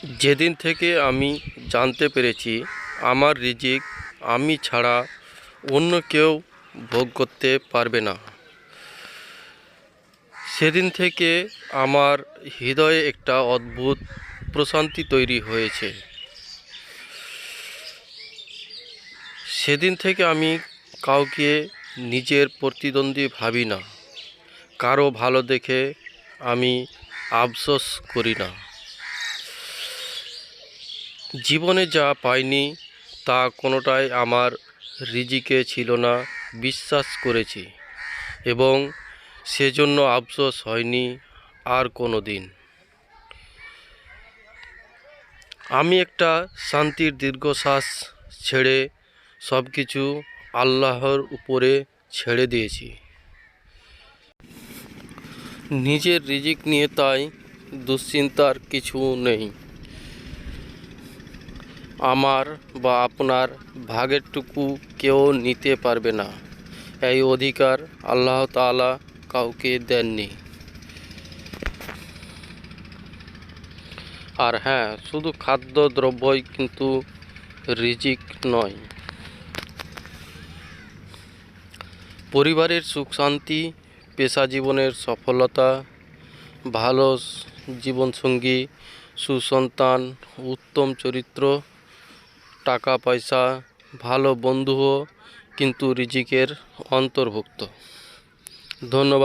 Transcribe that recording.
যেদিন থেকে আমি জানতে পেরেছি আমার রিজিক আমি ছাড়া অন্য কেউ ভোগ করতে পারবে না, সেদিন থেকে আমার হৃদয়ে একটা অদ্ভুত প্রশান্তি তৈরি হয়েছে। সেদিন থেকে আমি কাউকে নিজের প্রতিদ্বন্দ্বী ভাবি না, কারো ভালো দেখে আমি আফসোস করি না। জীবনে যা পাইনি তা কোনোটাই আমার রিজিকে ছিল না বিশ্বাস করেছি, এবং সেজন্য আফসোস হয়নি আর কোনো দিন। আমি একটা শান্তির দীর্ঘশ্বাস ছেড়ে সব কিছু আল্লাহর উপরে ছেড়ে দিয়েছি। নিজের রিজিক নিয়ে তাই দুশ্চিন্তার কিছু নেই। আমার বা আপনার ভাগেরটুকু কেউ নিতে পারবে না, এই অধিকার আল্লাহ তাআলা কাউকে দেননি। আর হ্যাঁ, শুধু খাদ্যদ্রব্যই কিন্তু রিজিক নয়। পরিবারের সুখ শান্তি, পেশা জীবনের সফলতা, ভালো জীবনসঙ্গী, সুসন্তান, উত্তম চরিত্র, টাকা পয়সা, ভালো বন্ধুও কিন্তু রিজিকের অন্তর্ভুক্ত। ধন্যবাদ।